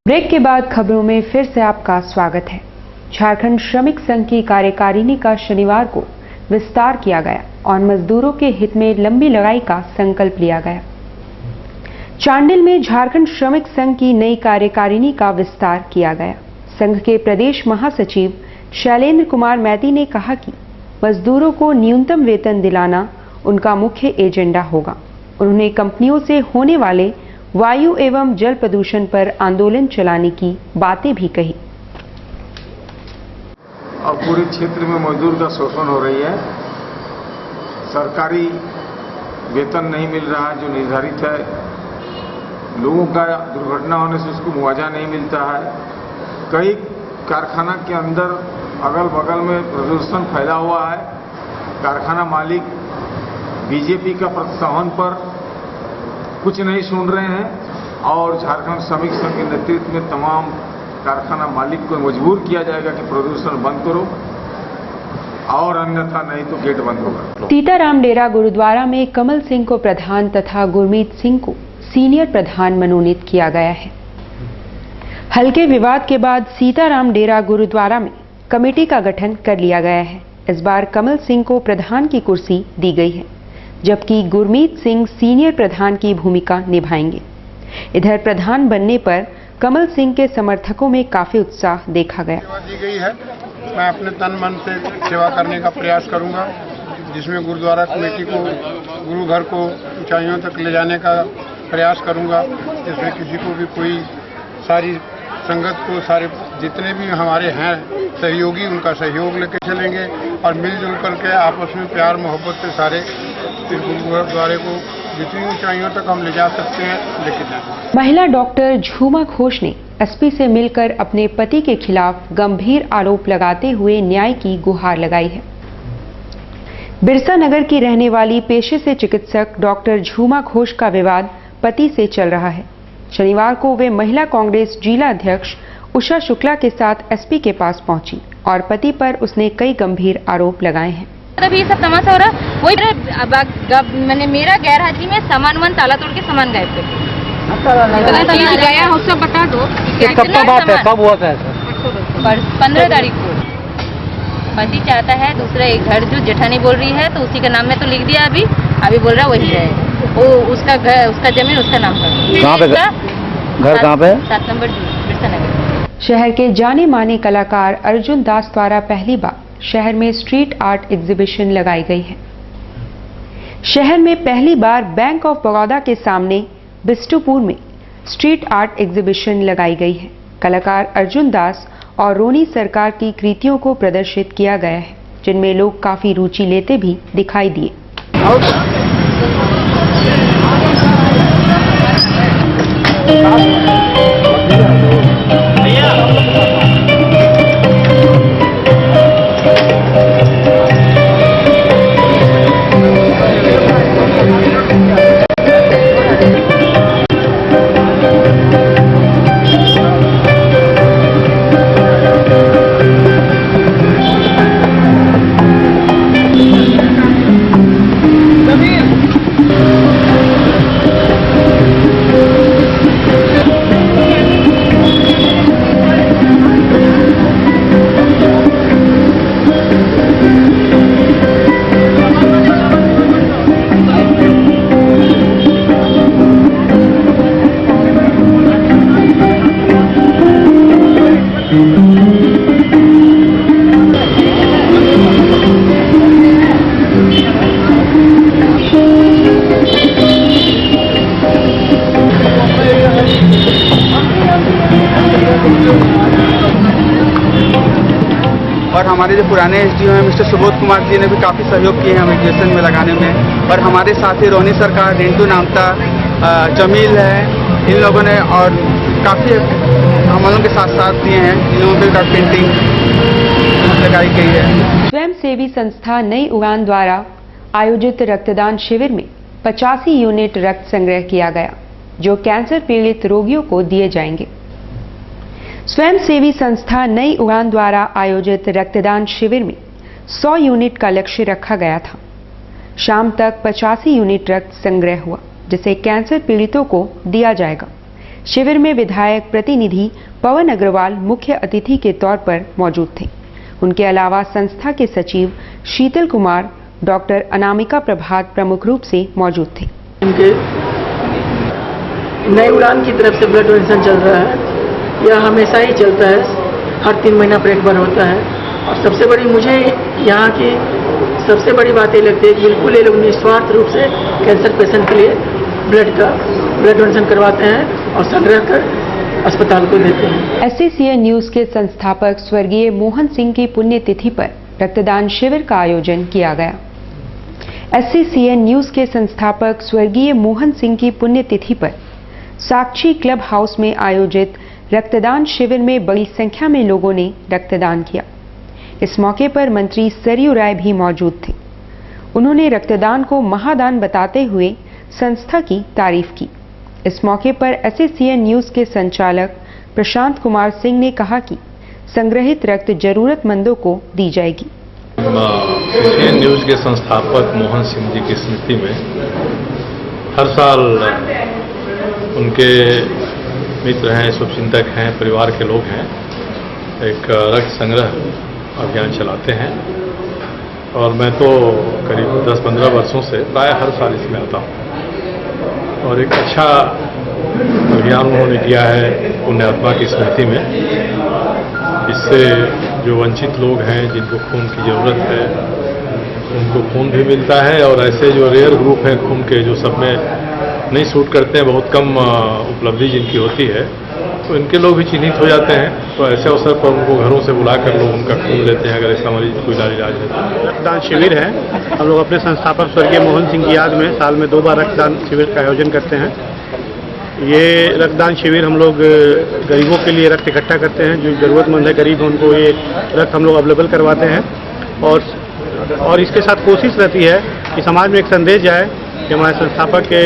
Break के बाद खबरों में फिर से आपका स्वागत है। झारखंड श्रमिक संघ की कार्यकारिणी का शनिवार को विस्तार किया गया और मजदूरों के हित में लंबी लड़ाई का संकल्प लिया गया। चांडिल में झारखंड श्रमिक संघ की नई कार्यकारिणी का विस्तार किया गया। संघ के प्रदेश महासचिव शैलेंद्र कुमार मैती ने कहा कि मजदूरों को न्यूनतम वेतन दिलाना उनका मुख्य एजेंडा होगा। उन्होंने कंपनियों से होने वाले वायु एवं जल प्रदूषण पर आंदोलन चलाने की बातें भी कही। अब पूरे क्षेत्र में मजदूर का शोषण हो रही है। सरकारी वेतन नहीं मिल रहा जो निर्धारित है। लोगों का दुर्घटना होने से उसको मुआवजा नहीं मिलता है। कई कारखाना के अंदर अगल बगल में प्रदूषण फैला हुआ है। कारखाना मालिक बीजेपी का प्रोत्साहन पर कुछ नहीं सुन रहे हैं और झारखंड श्रमिक संघ के नेतृत्व में तमाम कारखाना मालिक को मजबूर किया जाएगा कि प्रदूषण बंद करो और अन्यथा नहीं तो गेट बंद होगा। सीताराम डेरा गुरुद्वारा में कमल सिंह को प्रधान तथा गुरमीत सिंह को सीनियर प्रधान मनोनीत किया गया है। हल्के विवाद के बाद सीताराम डेरा गुरुद्वारा में कमेटी का गठन कर लिया गया है। इस बार कमल सिंह को प्रधान की कुर्सी दी गई है, जबकि गुरमीत सिंह सीनियर प्रधान की भूमिका निभाएंगे। इधर प्रधान बनने पर कमल सिंह के समर्थकों में काफी उत्साह देखा गया। सेवा दी गई है, मैं अपने तन मन से सेवा करने का प्रयास करूंगा, जिसमें गुरुद्वारा कमेटी को, गुरु घर को ऊंचाइयों तक ले जाने का प्रयास करूंगा, जिसमें किसी को भी कोई सारी संगत को, सारे जितने भी हमारे हैं सहयोगी, उनका सहयोग लेके चलेंगे और मिलजुल करके आपस में प्यार मोहब्बत से सारे इस गुरुद्वारे को जितनी ऊंचाइयों तक हम ले जा सकते हैं लेके जाएंगे। महिला डॉक्टर झूमा घोष ने एसपी से मिलकर अपने पति के खिलाफ गंभीर आरोप लगाते हुए न्याय की गुहार लगाई है। बिरसा नगर की रहने वाली पेशे से चिकित्सक डॉक्टर झूमा घोष का विवाद पति से चल रहा है। शनिवार को वे महिला कांग्रेस जिला अध्यक्ष उषा शुक्ला के साथ एसपी के पास पहुंची और पति पर उसने कई गंभीर आरोप लगाए हैं। अभी सब तमाशा हो रहा, वही मैंने मेरा गैर हाजिरी में सामान ताला तोड़ के सामान गायब कर दिया। गया हो सब बता दो। कब का बात है, कब हुआ था? 15 तारीख को। पति चाहता है दूसरा एक घर जो जेठानी बोल रही है तो उसी के नाम में तो लिख दिया। अभी बोल रहा वही है, वो उसका घर, उसका जमीन उसका नाम पर। कहाँ पे घर, कहाँ पे? 7 नंबर बिरसा नगर। शहर के जाने माने कलाकार अर्जुन दास द्वारा पहली बार शहर में स्ट्रीट आर्ट एग्जीबिशन लगाई गई है। शहर में पहली बार बैंक ऑफ बड़ौदा के सामने बिष्टुपुर में स्ट्रीट आर्ट एग्जीबिशन लगाई गई है। कलाकार अर्जुन दास और रोनी सरकार की कृतियों को प्रदर्शित किया गया है, जिनमें लोग काफी रुचि लेते भी दिखाई दिए। और हमारे जो पुराने एसडीओ हैं मिस्टर सुबोध कुमार जी ने भी काफ़ी सहयोग किए हैं हमें एग्जीबिशन में लगाने में। और हमारे साथी रोनी सरकार, रिंटू नामता, जमील है, इन लोगों ने और काफ़ी हम लोगों के साथ दिए हैं। इन लोगों पर काफ़ी पेंटिंग लगाई गई है। स्वयंसेवी संस्था नई उड़ान द्वारा आयोजित रक्तदान शिविर में 85 यूनिट रक्त संग्रह किया गया, जो कैंसर पीड़ित रोगियों को दिए जाएंगे। स्वयंसेवी संस्था नई उड़ान द्वारा आयोजित रक्तदान शिविर में 100 यूनिट का लक्ष्य रखा गया था। शाम तक 85 यूनिट रक्त संग्रह हुआ, जिसे कैंसर पीड़ितों को दिया जाएगा। शिविर में विधायक प्रतिनिधि पवन अग्रवाल मुख्य अतिथि के तौर पर मौजूद थे। उनके अलावा संस्था के सचिव शीतल कुमार, डॉक्टर अनामिका प्रभात प्रमुख रूप से मौजूद थे। इनके नई उड़ान की तरफ से ब्लड डोनेशन चल रहा है। यह हमेशा ही चलता है, हर 3 महीना पर एक बार होता है। और सबसे बड़ी मुझे यहाँ की सबसे बड़ी बात ये लगती है कि बिल्कुल ये लोग निस्वार्थ रूप से कैंसर पेशेंट के लिए ब्लड डोनेशन करवाते हैं और संग्रह कर अस्पताल को देते हैं। SCCN न्यूज के संस्थापक स्वर्गीय मोहन सिंह की पुण्यतिथि पर रक्तदान शिविर का आयोजन किया गया। SCCN न्यूज के संस्थापक स्वर्गीय मोहन सिंह की पुण्यतिथि पर साक्षी क्लब हाउस में आयोजित रक्तदान शिविर में बड़ी संख्या में लोगों ने रक्तदान किया। इस मौके पर मंत्री सरयू राय भी मौजूद थे। उन्होंने रक्तदान को महादान बताते हुए संस्था की तारीफ की। इस मौके पर SCCN न्यूज के संचालक प्रशांत कुमार सिंह ने कहा कि संग्रहित रक्त जरूरतमंदों को दी जाएगी। SCCN न्यूज के संस्थापक मोहन सिंह जी की स्मृति में हर साल उनके मित्र हैं, शुभचिंतक हैं, परिवार के लोग हैं, एक रक्त संग्रह अभियान चलाते हैं। और मैं तो करीब 10-15 वर्षों से प्राय हर साल इसमें आता हूँ और एक अच्छा अभियान उन्होंने किया है पुण्यात्मा की स्मृति में। इससे जो वंचित लोग हैं, जिनको खून की ज़रूरत है, उनको खून भी मिलता है। और ऐसे जो रेयर ग्रुप हैं खून के, जो सब में नहीं सूट करते हैं, बहुत कम उपलब्धि जिनकी होती है, तो इनके लोग भी चिन्हित हो जाते हैं। तो ऐसे अवसर पर उनको घरों से बुलाकर लोग उनका खून लेते हैं, अगर ऐसा मरीज कोई इलाज रहता है। रक्तदान शिविर है। हम लोग अपने संस्थापक स्वर्गीय मोहन सिंह की याद में साल में 2 बार रक्तदान शिविर का आयोजन करते हैं। ये रक्तदान शिविर हम लोग गरीबों के लिए रक्त इकट्ठा करते हैं। जो ज़रूरतमंद है, गरीब है, उनको ये रक्त हम लोग अवेलेबल करवाते हैं। और इसके साथ कोशिश रहती है कि समाज में एक संदेश जाए कि हमारे संस्थापक के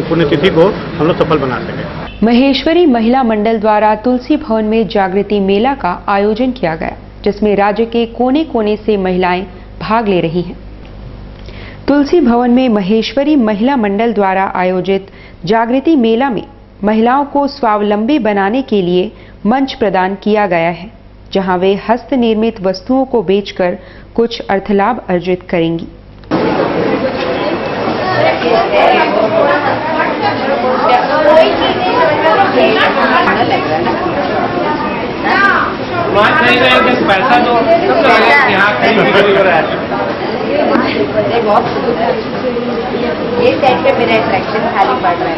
पुण्यतिथि को हम लोग सफल बना सकें। महेश्वरी महिला मंडल द्वारा तुलसी भवन में जागृति मेला का आयोजन किया गया, जिसमें राज्य के कोने कोने से महिलाएं भाग ले रही हैं। तुलसी भवन में महेश्वरी महिला मंडल द्वारा आयोजित जागृति मेला में महिलाओं को स्वावलंबी बनाने के लिए मंच प्रदान किया गया है, जहां वे हस्त निर्मित वस्तुओं को बेचकर कुछ अर्थलाभ अर्जित करेंगी। पैसा जो ये सेट पे मेरा अट्रैक्शन खाली पड़ रहा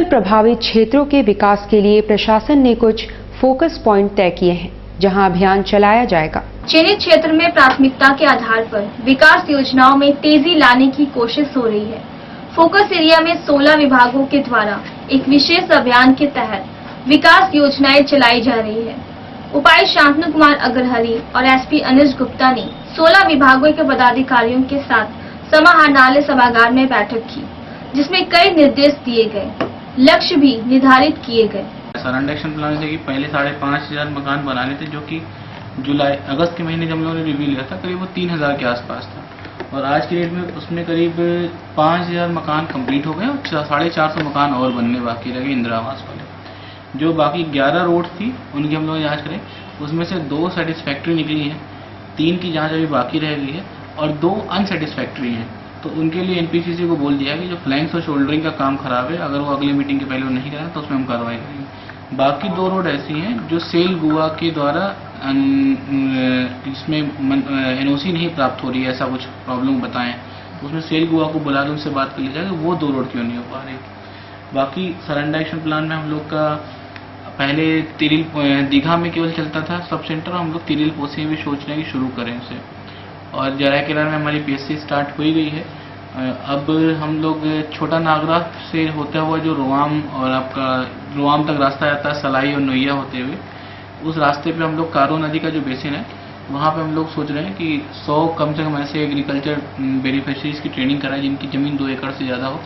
प्रभावित क्षेत्रों के विकास के लिए प्रशासन ने कुछ फोकस पॉइंट तय किए हैं, जहां अभियान चलाया जाएगा। चयनित क्षेत्र में प्राथमिकता के आधार पर विकास योजनाओं में तेजी लाने की कोशिश हो रही है। फोकस एरिया में 16 विभागों के द्वारा एक विशेष अभियान के तहत विकास योजनाएं चलाई जा रही है। उपायुक्त शांतनु कुमार अग्रहरी और SP अनुज गुप्ता ने 16 विभागों के पदाधिकारियों के साथ समाहरणालय सभागार में बैठक की, जिसमें कई निर्देश दिए गए, लक्ष्य भी निर्धारित किए गए। सरेंडर एक्शन प्लान से कि पहले 5,500 मकान बनाने थे, जो कि अगस्त के महीने जब हम लोगों ने रिव्यू लिया था, करीब वो 3,000 के आसपास था। और आज की डेट में उसमें करीब 5,000 मकान कंप्लीट हो गए और 450 मकान और बनने बाकी रह गए इंदिरा आवास वाले। जो बाकी 11 रोड थी उनकी हम लोग जाँच करें, उसमें से 2 सेटिस्फैक्ट्री निकली हैं, 3 की जाँच अभी बाकी रह गई है और 2 अनसेटिस्फैक्ट्री हैं। तो उनके लिए NPCC को बोल दिया कि जो फ्लैंक्स और शोल्डरिंग का काम खराब है, अगर वो अगले मीटिंग के पहले वो नहीं कराए तो उसमें हम कार्रवाई करेंगे। बाकी 2 रोड ऐसी हैं जो सेल गुआ के द्वारा इसमें NOC नहीं प्राप्त हो रही है, ऐसा कुछ प्रॉब्लम बताएं, उसमें सेल गुआ को बुला के उनसे बात कर ली जाएगी, वो 2 रोड क्यों नहीं हो पा रही। बाकी सरेंडर एक्शन प्लान में हम लोग का पहले दीघा में केवल चलता था सब सेंटर, हम लोग तिरिल पोसी में भी सोच रहे हैं कि शुरू करें इसे। और जराय केरल में हमारी PSC स्टार्ट हो ही गई है। अब हम लोग छोटा नागरा से होता हुआ जो रोआम और आपका रोआम तक रास्ता जाता है सलाई और नोइया होते हुए, उस रास्ते पे हम लोग कारो नदी का जो बेसिन है वहाँ पे हम लोग सोच रहे हैं कि 100 कम से कम ऐसे एग्रीकल्चर बेनिफिशरीज की ट्रेनिंग कराएं जिनकी ज़मीन 2 एकड़ से ज़्यादा हो,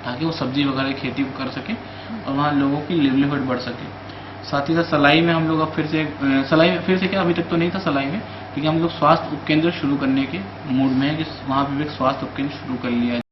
ताकि वो सब्जी वगैरह की खेती कर सकें और वहाँ लोगों की लिवलीहुड बढ़ सके। साथ ही साथ सलाई में हम लोग अब फिर से क्या अभी तक तो नहीं था सलाई में, क्योंकि हम लोग स्वास्थ्य उपकेंद्र शुरू करने के मूड में है कि वहाँ पे भी एक स्वास्थ्य उपकेंद्र शुरू कर लिया है।